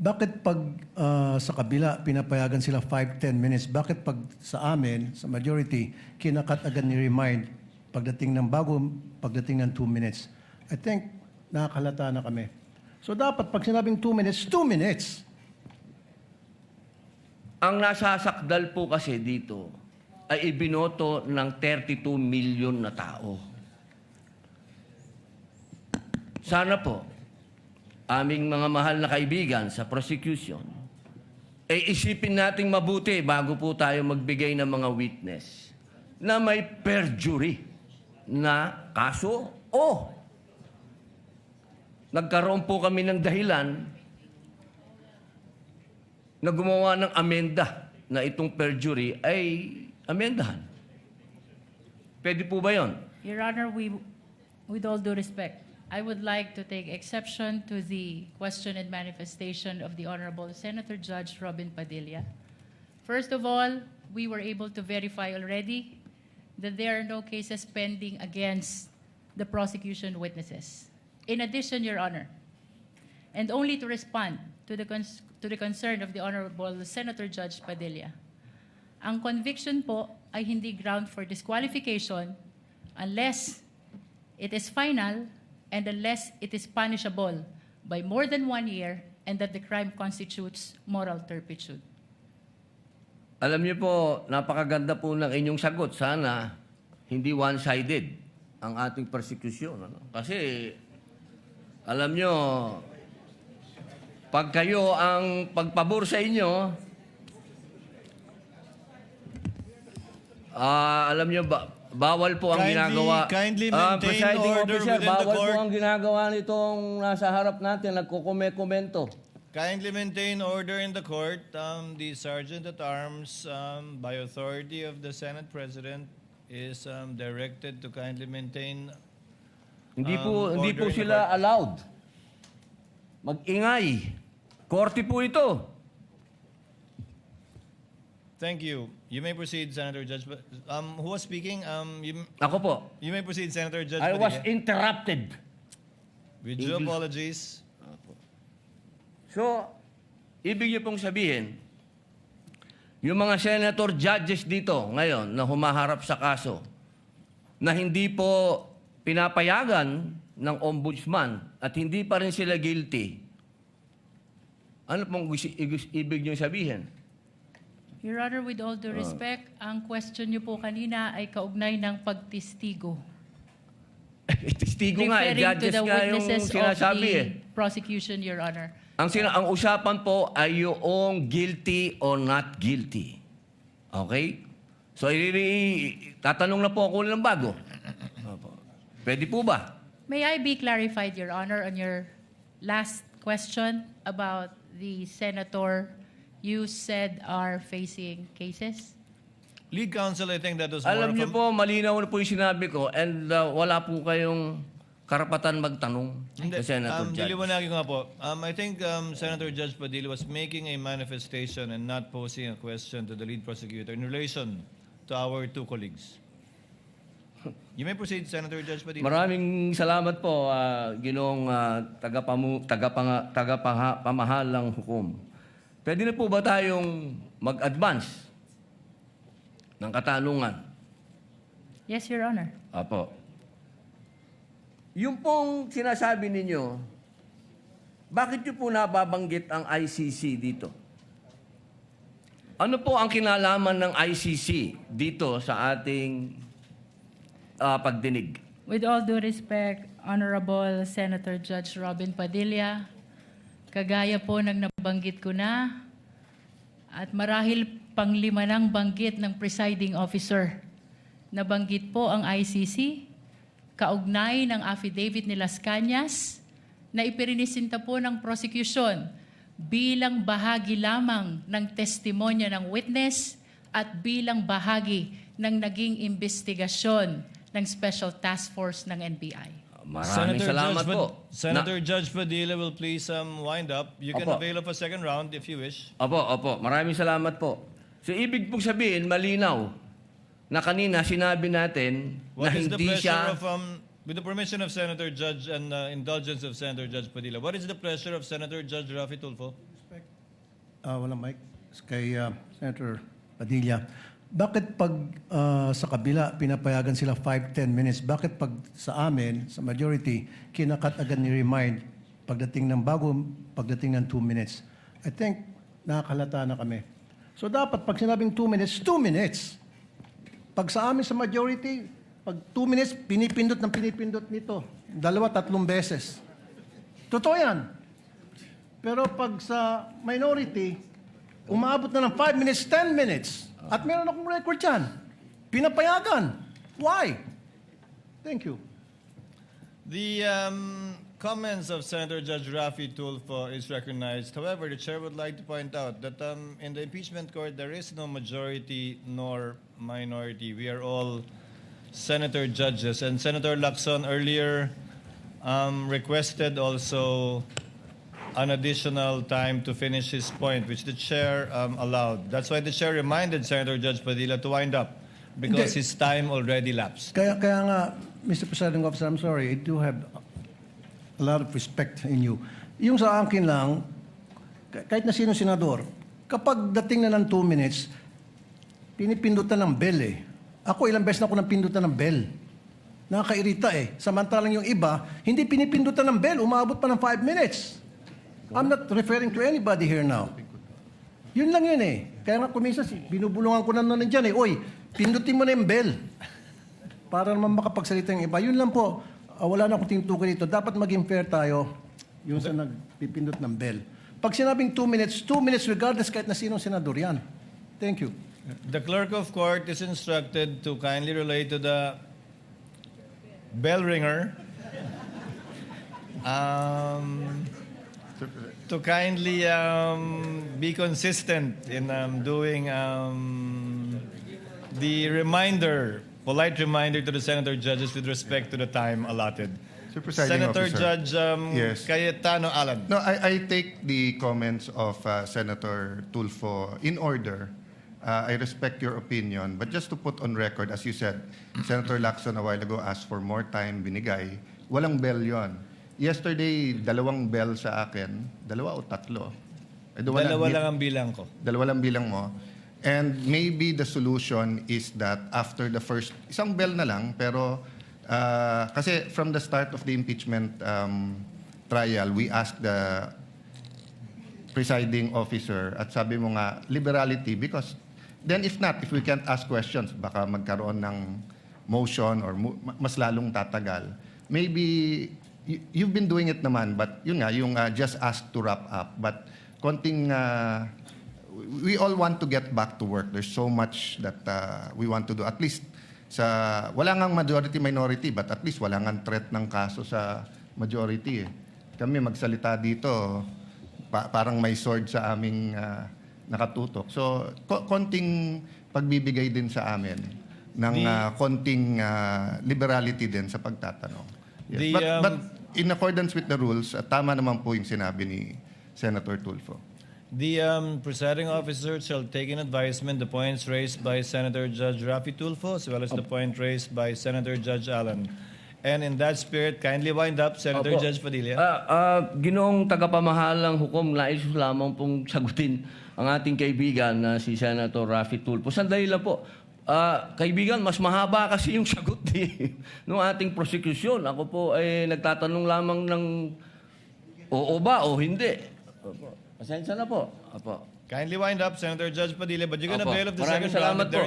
Bakit pag sa kabila pinapayagan sila 5-10 minutes, bakit pag sa amin, sa majority, kinakat agad ni remind pagdating ng 2 minutes? I think nakakalata na kami. So dapat pag sinabing 2 minutes, 2 minutes. Ang nasasakdal po kasi dito ay ibinoto ng 32 million na tao. Sana po, aming mga mahal na kaibigan sa prosecution, ay isipin nating mabuti bago po tayo magbigay ng mga witness na may perjury na kaso o nagkaroon po kami ng dahilan na gumawa ng amenda na itong perjury ay amendahan. Pwede po ba yun? Your Honor, with all due respect, I would like to take exception to the question and manifestation of the Honorable Senator Judge Robin Padilla. First of all, we were able to verify already that there are no cases pending against the prosecution witnesses. In addition, Your Honor, and only to respond to the concern of the Honorable Senator Judge Padilla, ang conviction po ay hindi ground for disqualification unless it is final and unless it is punishable by more than 1 year and that the crime constitutes moral turpitude. Alam niyo po, napakaganda po ng inyong sagot. Sana hindi one-sided ang ating persecution. Ano? Kasi, alam niyo, pag kayo ang pagpabor sa inyo, alam niyo ba, bawal po ang ginagawa. Kindly maintain Presiding order officer, within the bawal court. po ang ginagawa nitong nasa harap natin, nagkukomento. Kindly maintain order in the court. The Sergeant at Arms, by authority of the Senate President, is directed to kindly maintain Hindi po order in the sila court. allowed. Mag-ingay. Korte po ito. Thank you. You may proceed, Senator Judge. Who was speaking? Ako po. You may proceed, Senator Judge. I was Padilla. interrupted. With due English. apologies. So, ibig niyo pong sabihin, yung mga senator judges dito ngayon na humaharap sa kaso, na hindi po pinapayagan ng ombudsman at hindi pa rin sila guilty, ano pong ibig niyo sabihin? Your Honor, with all due respect, ang question niyo po kanina ay kaugnay ng pagtistigo. Testigo nga, Referring to judges the nga yung witnesses sinasabi of the prosecution, Your Honor. Ang usapan po ay yung guilty or not guilty. Okay? So, tatanong na po ako ng bago. Pwede po ba? May I be clarified, Your Honor, on your last question about the senator you said are facing cases? Lead counsel, I think that was more Alam of niyo a- po, malinaw na po yung sinabi ko and wala po kayong karapatan magtanong Hindi, sa Senator Judge. diliwanagin ko nga po. I think Senator Judge Padilla was making a manifestation and not posing a question to the lead prosecutor in relation to our two colleagues. You may proceed, Senator Judge Padilla. Maraming salamat po, Ginoong tagapamahalang hukom. Pwede na po ba tayong mag-advance ng katanungan? Yes, Your Honor. Apo. Yung pong sinasabi ninyo, bakit nyo po nababanggit ang ICC dito? Ano po ang kinalaman ng ICC dito sa ating pagdinig? With all due respect, Honorable Senator Judge Robin Padilla, kagaya po ng nabanggit ko na, at marahil panglima ng banggit ng presiding officer, nabanggit po ang ICC, kaugnay ng affidavit ni Las Cañas, na ipirinisinta po ng prosecution bilang bahagi lamang ng testimonya ng witness at bilang bahagi ng naging investigasyon ng Special Task Force ng NBI. Maraming salamat po. Senator Judge Padilla will please wind up. You can Opo. avail of a second round if you wish. Opo. Maraming salamat po. So, ibig pong sabihin, malinaw, na kanina sinabi natin na What is the hindi pressure siya... of, with the permission of Senator Judge and indulgence of Senator Judge Padilla, what is the pressure of Senator Judge Rafi Tulfo? Walang mic. Kay Senator Padilla. Bakit pag sa kabila pinapayagan sila 5-10 minutes, bakit pag sa amin, sa majority, kinakat agad ni remind pagdating ng 2 minutes? I think nakakalata na kami. So dapat pag sinabing 2 minutes, 2 minutes. Pag sa amin sa majority, pag 2 minutes, pinipindot nito. 2-3 beses. Totoo yan. Pero pag sa minority, umaabot na ng 5 minutes, 10 minutes. At meron akong record yan. Pinapayagan. Why? Thank you. The comments of Senator Judge Rafi Tulfo is recognized. However, the chair would like to point out that in the impeachment court, there is no majority nor minority. We are all senator judges. And Senator Lacson earlier requested also an additional time to finish his point, which the chair allowed. That's why the chair reminded Senator Judge Padilla to wind up because Hindi. his time already lapsed. Kaya nga, Mr. Presiding Officer, I'm sorry, I do have a lot of respect in you. Yung sa akin lang, kahit na sino senador, kapag dating na ng 2 minutes, pinipindutan ng bell eh. Ako ilang beses na ako napindutan ng bell. Nakakairita eh. Samantalang yung iba, hindi pinipindutan ng bell, umabot pa ng 5 minutes. I'm not referring to anybody here now. Yun lang yun eh. Kaya nga kuminsan, binubulungan ko na nun dyan eh. Oy, pindutin mo na yung bell. Para naman makapagsalita yung iba. Yun lang po. Wala na akong tinutukoy dito. Dapat maging fair tayo yung sa nagpipindot ng bell. Pag sinabing 2 minutes regardless kahit na sinong senador yan. Thank you. The clerk of court is instructed to kindly relate to the bell ringer to kindly be consistent in doing the polite reminder to the senator judges with respect to the time allotted. Sir Presiding Senator Officer. Judge Yes. Cayetano Alan. No, I take the comments of Senator Tulfo in order. I respect your opinion, but just to put on record, as you said, Senator Lacson a while ago asked for more time, binigay. Walang bell yon. Yesterday, 2 bell sa akin. 2 o 3? Dalawa lang ang bilang ko. 2 lang bilang mo. And maybe the solution is that after the first, isang bell na lang, pero kasi from the start of the impeachment trial, we asked the presiding officer at sabi mo nga, liberality, because then if not, if we can't ask questions, baka magkaroon ng motion or mas lalong tatagal. Maybe, you've been doing it naman, but yun nga, yung just ask to wrap up. But konting, we all want to get back to work. There's so much that we want to do. At least, wala ngang majority-minority, but at least wala ngang threat ng kaso sa majority. Eh. Kami magsalita dito, parang may sword sa aming nakatutok. So, konting pagbibigay din sa amin ng konting liberality din sa pagtatanong. Yes. But in accordance with the rules, tama naman po yung sinabi ni Senator Tulfo. The presiding officer shall take in advisement the points raised by Senator Judge Rafi Tulfo as well as the point raised by Senator Judge Allen. And in that spirit, kindly wind up, Senator Opo. Judge Padilla. Ginoong tagapamahalang hukom, nais lamang pong sagutin ang ating kaibigan na si Senator Rafi Tulfo. Sandali lang po. Kaibigan, mas mahaba kasi yung sagot ng ating prosecution. Ako po ay nagtatanong lamang ng oo ba o hindi. Opo. Pasensya na po. Opo. Kindly wind up, Senator Judge Padilla, but you're going to Opo. bail of the Maraming second round salamat if there po. is